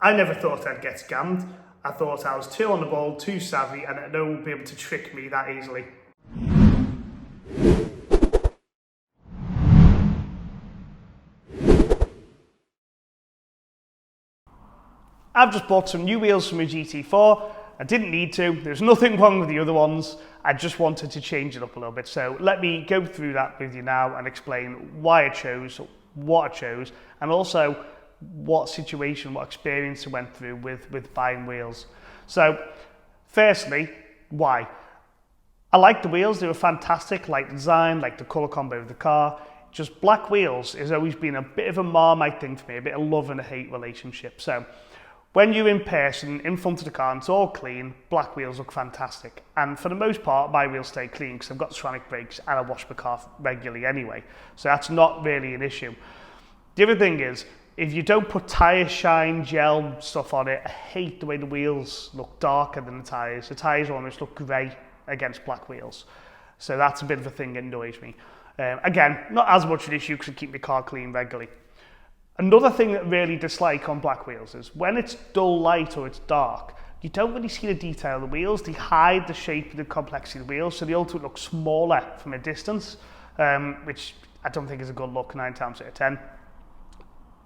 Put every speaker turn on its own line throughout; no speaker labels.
I never thought I'd get scammed. I thought I was too on the ball, too savvy, and that no one would be able to trick me that easily. I've just bought some new wheels for my GT4. I didn't need to. There's nothing wrong with the other ones. I just wanted to change it up a little bit. So let me go through that with you now and explain why I chose what I chose, and also what situation, what experience I went through with buying wheels. So firstly, why? I like the wheels. They were fantastic, like the design, like the colour combo of the car. Just black wheels has always been a bit of a Marmite thing for me, a bit of love and a hate relationship. So when you're in person, in front of the car, and it's all clean, black wheels look fantastic. And for the most part, my wheels stay clean because I've got ceramic brakes and I wash my car regularly anyway. So that's not really an issue. The other thing is, if you don't put tyre shine gel stuff on it, I hate the way the wheels look darker than the tyres. The tyres almost look grey against black wheels. So that's a bit of a thing that annoys me. Again, not as much an issue because I keep my car clean regularly. Another thing that I really dislike on black wheels is when it's dull light or it's dark, you don't really see the detail of the wheels. They hide the shape and the complexity of the wheels, so they also look smaller from a distance, which I don't think is a good look 9 times out of 10.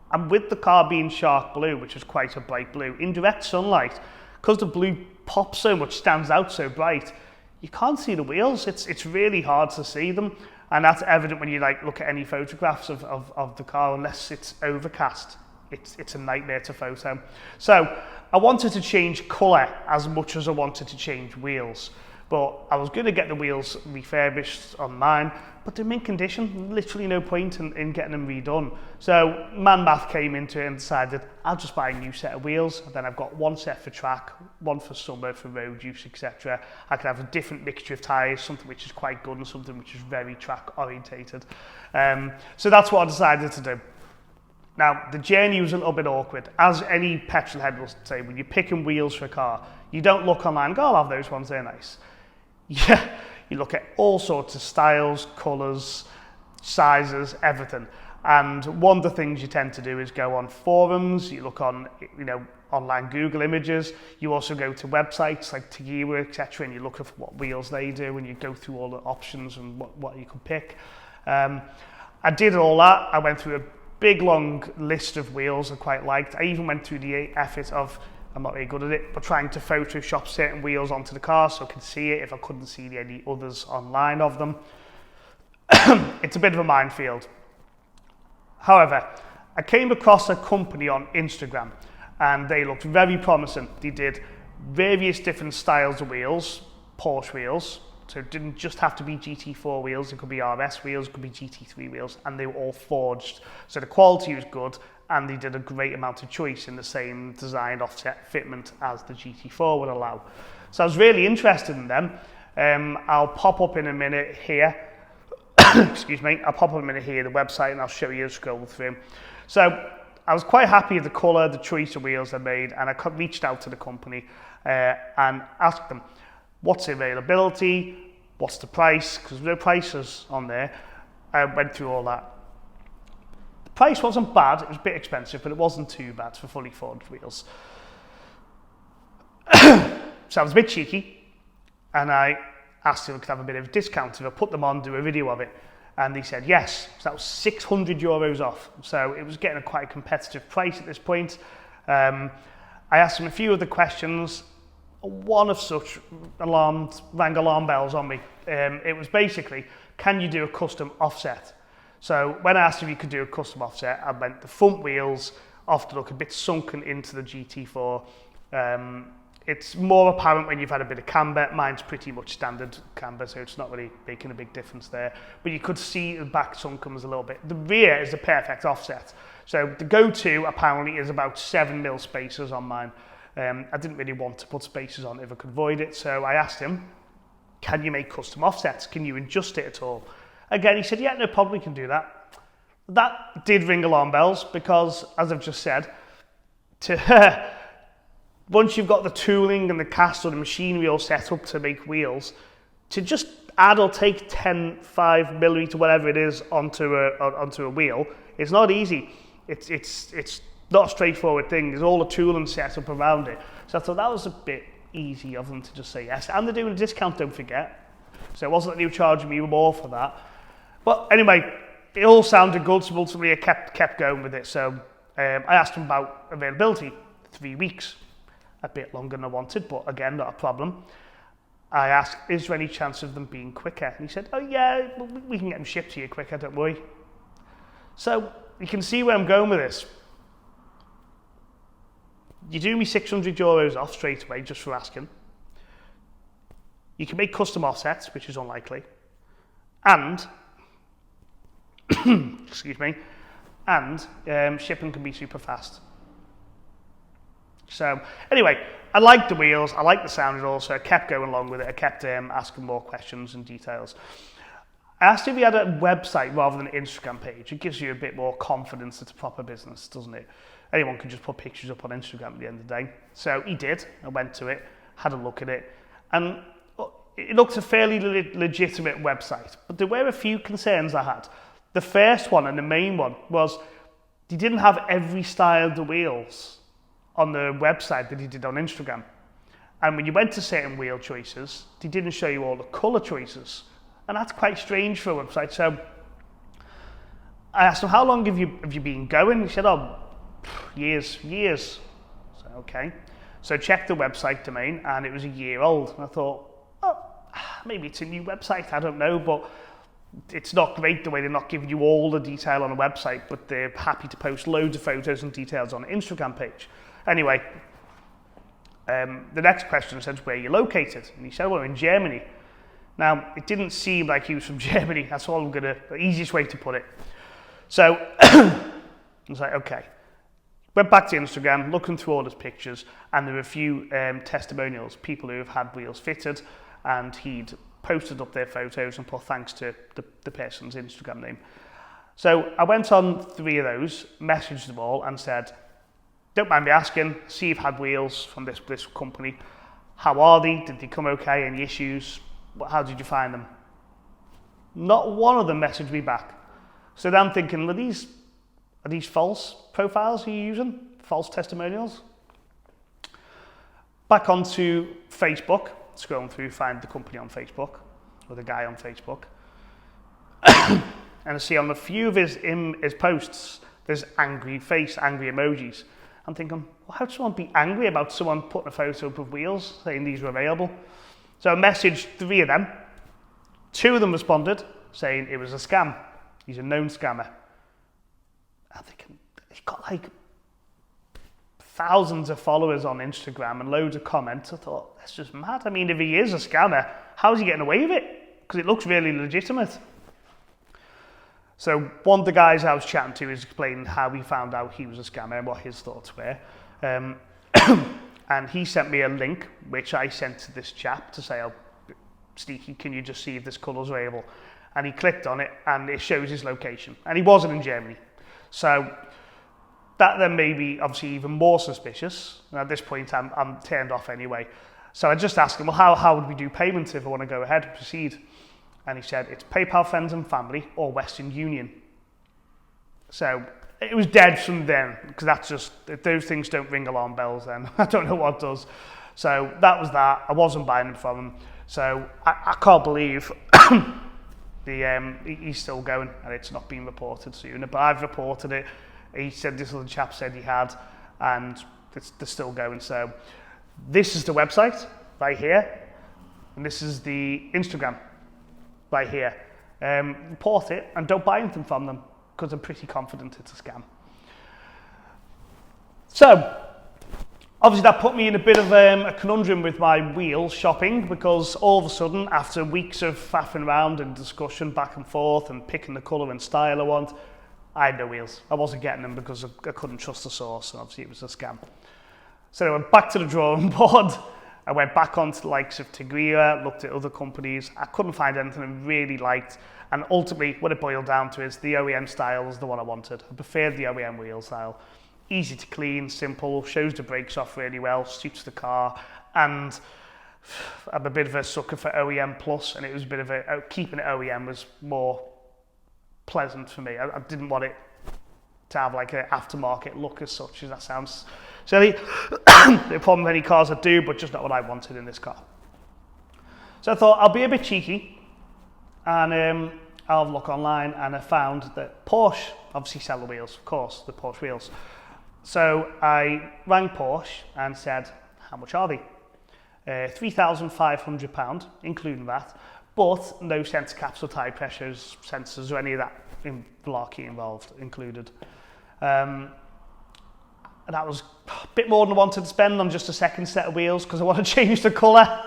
And with the car being shark blue, which is quite a bright blue, in direct sunlight, because the blue pops so much, stands out so bright, you can't see the wheels. It's really hard to see them. And that's evident when you look at any photographs of the car, unless it's overcast. It's a nightmare to photo. So I wanted to change colour as much as I wanted to change wheels. But I was going to get the wheels refurbished on mine, but they're mint condition, literally no point in getting them redone. So math came into it and decided I'll just buy a new set of wheels, and then I've got one set for track, one for summer, for road use, etc. I can have a different mixture of tyres, something which is quite good and something which is very track orientated. So that's what I decided to do. Now, the journey was a little bit awkward. As any petrol head will say, when you're picking wheels for a car, you don't look online and go, I'll have those ones, they're nice. Yeah, you look at all sorts of styles, colours, sizes, everything. And one of the things you tend to do is go on forums, you look on, online Google images. You also go to websites like Tagua, etc., and you look at what wheels they do, and you go through all the options and what you can pick. I did all that. I went through a big long list of wheels I quite liked. I even went through the effort of, I'm not very good at it, but trying to Photoshop certain wheels onto the car so I could see it if I couldn't see any others online of them. It's a bit of a minefield. However, I came across a company on Instagram and they looked very promising. They did various different styles of wheels, Porsche wheels, so it didn't just have to be GT4 wheels, it could be RS wheels, it could be GT3 wheels, and they were all forged. So the quality was good, and they did a great amount of choice in the same design offset fitment as the GT4 would allow. So I was really interested in them. I'll pop up in a minute here. Excuse me. I'll pop up in a minute here, the website, and I'll show you a scroll through. So I was quite happy with the colour, the choice of wheels they made, and I reached out to the company and asked them, what's the availability, what's the price, because there were no prices on there. I went through all that. The price wasn't bad, it was a bit expensive, but it wasn't too bad for fully forged wheels. So I was a bit cheeky, and I asked if I could have a bit of a discount if I put them on, do a video of it, and they said yes. So that was €600 off, so it was getting a quite competitive price at this point. I asked them a few other questions. One of such rang alarm bells on me. It was basically, can you do a custom offset? So when I asked if you could do a custom offset, I meant the front wheels often look a bit sunken into the GT4. It's more apparent when you've had a bit of camber. Mine's pretty much standard camber, so it's not really making a big difference there. But you could see the back sunken was a little bit. The rear is the perfect offset. So the go-to apparently is about 7mm spacers on mine. I didn't really want to put spacers on if I could avoid it, so I asked him, can you make custom offsets? Can you adjust it at all? Again, he said, yeah, no problem, we can do that. That did ring alarm bells because, as I've just said, once you've got the tooling and the cast or the machinery all set up to make wheels, to just add or take 10, 5mm, whatever it is, onto a wheel, it's not easy. It's not a straightforward thing. There's all the tooling set up around it. So I thought that was a bit easy of them to just say yes. And they're doing a discount, don't forget. So it wasn't that they were charging me more for that. But anyway, it all sounded good, so ultimately I kept going with it. So I asked them about availability, 3 weeks. A bit longer than I wanted, but again, not a problem. I asked, is there any chance of them being quicker? And he said, oh yeah, we can get them shipped to you quicker, don't worry. So you can see where I'm going with this. You do me €600 off straight away just for asking. You can make custom offsets, which is unlikely. And, excuse me, and shipping can be super fast. So anyway, I liked the wheels, I liked the sound of it all, so I kept going along with it. I kept asking more questions and details. I asked if he had a website rather than an Instagram page. It gives you a bit more confidence it's a proper business, doesn't it? Anyone can just put pictures up on Instagram at the end of the day. So he did. I went to it, had a look at it, and it looked a fairly legitimate website. But there were a few concerns I had. The first one and the main one was he didn't have every style of the wheels on the website that he did on Instagram. And when you went to certain wheel choices, he didn't show you all the colour choices. And that's quite strange for a website. So I asked him, how long have you been going? He said, oh, years. So, okay. So I checked the website domain and it was a year old. And I thought, oh, maybe it's a new website, I don't know, but it's not great the way they're not giving you all the detail on a website, but they're happy to post loads of photos and details on an Instagram page. Anyway, the next question said, where are you located? And he said, well, in Germany. Now, it didn't seem like he was from Germany. That's all the easiest way to put it. So I was like, okay. Went back to Instagram, looking through all his pictures, and there were a few testimonials, people who have had wheels fitted, and he'd posted up their photos and put thanks to the person's Instagram name. So I went on 3 of those, messaged them all, and said, don't mind me asking, see you've had wheels from this company. How are they? Did they come okay? Any issues? How did you find them? Not one of them messaged me back. So then I'm thinking, are these false profiles you're using? False testimonials? Back onto Facebook, scrolling through, find the company on Facebook, or the guy on Facebook. And I see on a few of his posts, there's angry face, angry emojis. I'm thinking, well, how would someone be angry about someone putting a photo up of wheels, saying these were available? So I messaged 3 of them. 2 of them responded, saying it was a scam. He's a known scammer. I'm thinking, he's got like thousands of followers on Instagram and loads of comments. I thought, that's just mad. I mean, if he is a scammer, how is he getting away with it? Because it looks really legitimate. So one of the guys I was chatting to is explaining how he found out he was a scammer and what his thoughts were. And he sent me a link, which I sent to this chap to say, oh, Sneaky, can you just see if this colour's available? And he clicked on it and it shows his location. And he wasn't in Germany. So that then made me obviously even more suspicious. And at this point, I'm turned off anyway. So I just asked him, well, how would we do payment if I want to go ahead and proceed? And he said, it's PayPal, Friends and Family, or Western Union. So it was dead from then, because that's just, if those things don't ring alarm bells then, I don't know what does. So that was that. I wasn't buying them from him. So I can't believe he's still going and it's not been reported sooner. But I've reported it. He said this other chap said he had, and they're still going. So this is the website right here, and this is the Instagram right here. Report it and don't buy anything from them, because I'm pretty confident it's a scam. So obviously that put me in a bit of a conundrum with my wheel shopping, because all of a sudden, after weeks of faffing around and discussion back and forth and picking the colour and style I want, I had no wheels. I wasn't getting them because I couldn't trust the source, and obviously it was a scam. So I went back to the drawing board. I went back onto the likes of Tigria, looked at other companies. I couldn't find anything I really liked. And ultimately, what it boiled down to is the OEM style was the one I wanted. I preferred the OEM wheel style. Easy to clean, simple, shows the brakes off really well, suits the car. And I'm a bit of a sucker for OEM Plus, and it was a bit of keeping it OEM was more pleasant for me. I didn't want it to have like an aftermarket look as such, as that sounds silly. No problem with any cars that do, but just not what I wanted in this car. So I thought I'll be a bit cheeky, and I'll have a look online, and I found that Porsche obviously sell the wheels, of course, the Porsche wheels. So I rang Porsche and said, how much are they? £3,500, including that, but no centre caps or tyre pressures, sensors or any of that malarkey involved included. And that was a bit more than I wanted to spend on just a second set of wheels because I want to change the colour.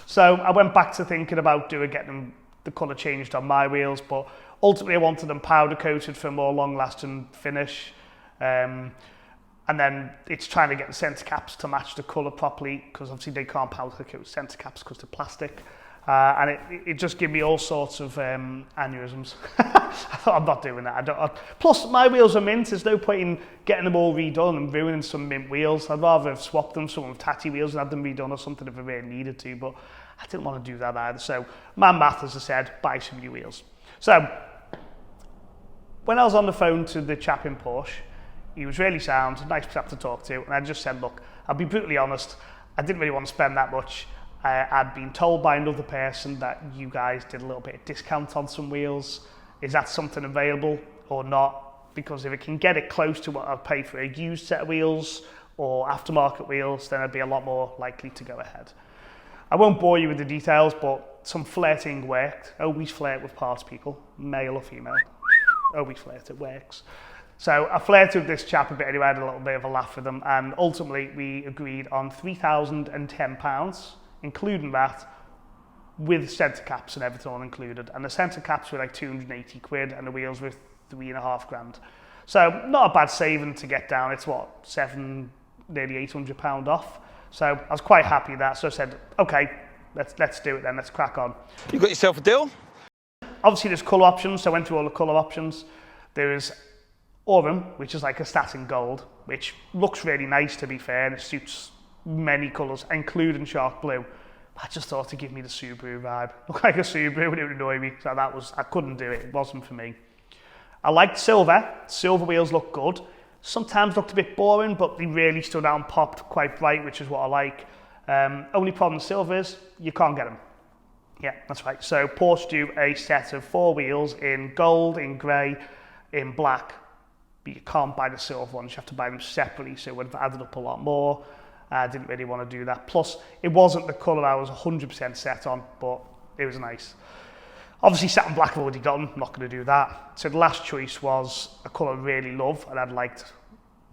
So I went back to thinking about getting the colour changed on my wheels, but ultimately I wanted them powder coated for a more long lasting finish. And then it's trying to get the centre caps to match the colour properly, because obviously they can't powder coat centre caps because they're plastic. And it just gave me all sorts of aneurysms. I thought, I'm not doing that. Plus, my wheels are mint. There's no point in getting them all redone and ruining some mint wheels. I'd rather have swapped them, some with tatty wheels, and have them redone or something if I really needed to. But I didn't want to do that either. So my math, as I said, buy some new wheels. So when I was on the phone to the chap in Porsche, he was really sound, nice chap to talk to, and I just said, look, I'll be brutally honest, I didn't really want to spend that much. I'd been told by another person that you guys did a little bit of discount on some wheels. Is that something available or not? Because if it can get it close to what I'd pay for a used set of wheels or aftermarket wheels, then I'd be a lot more likely to go ahead. I won't bore you with the details, but some flirting worked. Always flirt with parts people, male or female. Always flirt, it works. So I flirted with this chap a bit anyway, I had a little bit of a laugh with him, and ultimately we agreed on £3,010, including that, with centre caps and everything all included. And the centre caps were like 280 quid and the wheels were £3,500. So not a bad saving to get down. It's what, nearly £800 off. So I was quite happy with that. So I said, okay, let's do it then, let's crack on.
You got yourself a deal?
Obviously there's colour options, so I went through all the colour options. There is Aurum, which is like a satin gold, which looks really nice to be fair, and it suits many colours, including shark blue. I just thought to give me the Subaru vibe. Look like a Subaru, and it would annoy me. So I couldn't do it. It wasn't for me. I liked silver. Silver wheels look good. Sometimes looked a bit boring, but they really stood out and popped quite bright, which is what I like. Only problem with silver is you can't get them. Yeah, that's right. So Porsche do a set of 4 wheels in gold, in grey, in black, but you can't buy the silver ones. You have to buy them separately, so it would have added up a lot more. I didn't really want to do that. Plus, it wasn't the colour I was 100% set on, but it was nice. Obviously, satin black I've already gotten. I'm not going to do that. So the last choice was a colour I really love, and I'd liked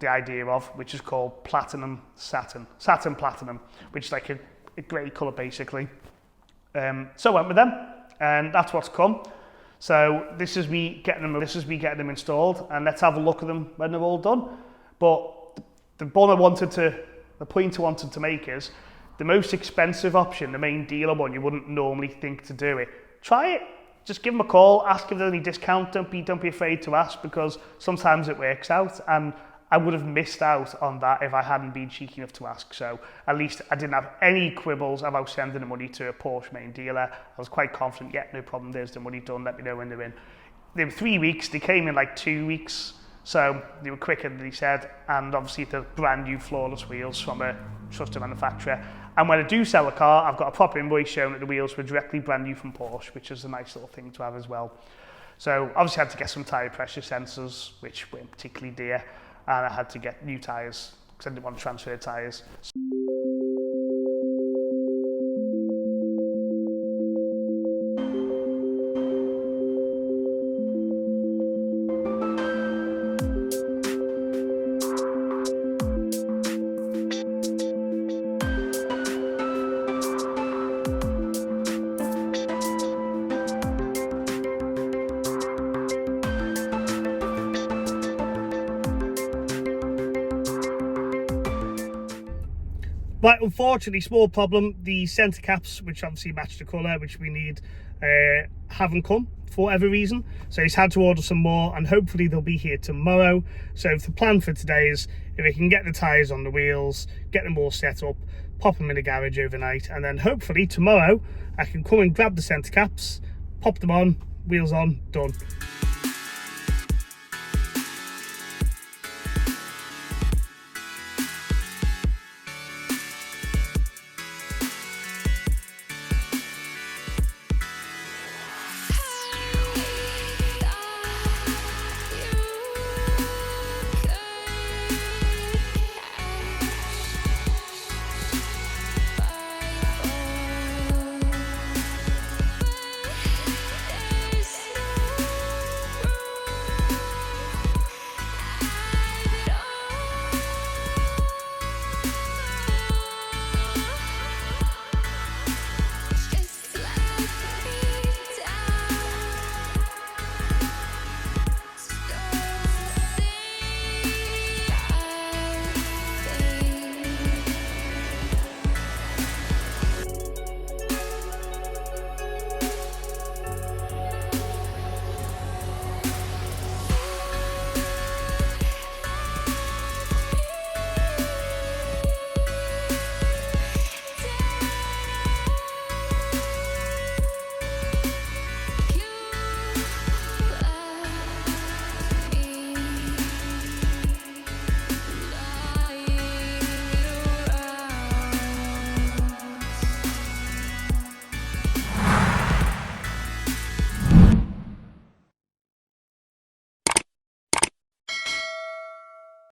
the idea of, which is called platinum satin. Satin platinum, which is like a grey colour, basically. So I went with them, and that's what's come. So this is me getting them installed, and let's have a look at them when they're all done. But the point I wanted to make is the most expensive option, the main dealer one, you wouldn't normally think to do it. Try it. Just give them a call, ask if there's any discount. Don't be afraid to ask, because sometimes it works out, and I would have missed out on that if I hadn't been cheeky enough to ask. So at least I didn't have any quibbles about sending the money to a Porsche main dealer. I was quite confident, yeah, no problem, there's the money done, let me know when they're in. They were 3 weeks, they came in like 2 weeks, so they were quicker than he said, and obviously they're brand new flawless wheels from a trusted manufacturer. And when I do sell a car, I've got a proper invoice showing that the wheels were directly brand new from Porsche, which is a nice little thing to have as well. So obviously I had to get some tyre pressure sensors, which weren't particularly dear, and I had to get new tyres because I didn't want to transfer tyres. But unfortunately, small problem, the centre caps, which obviously match the colour, which we need, haven't come for whatever reason. So he's had to order some more, and hopefully they'll be here tomorrow. So the plan for today is, if we can get the tyres on the wheels, get them all set up, pop them in the garage overnight, and then hopefully tomorrow I can come and grab the centre caps, pop them on, wheels on, done.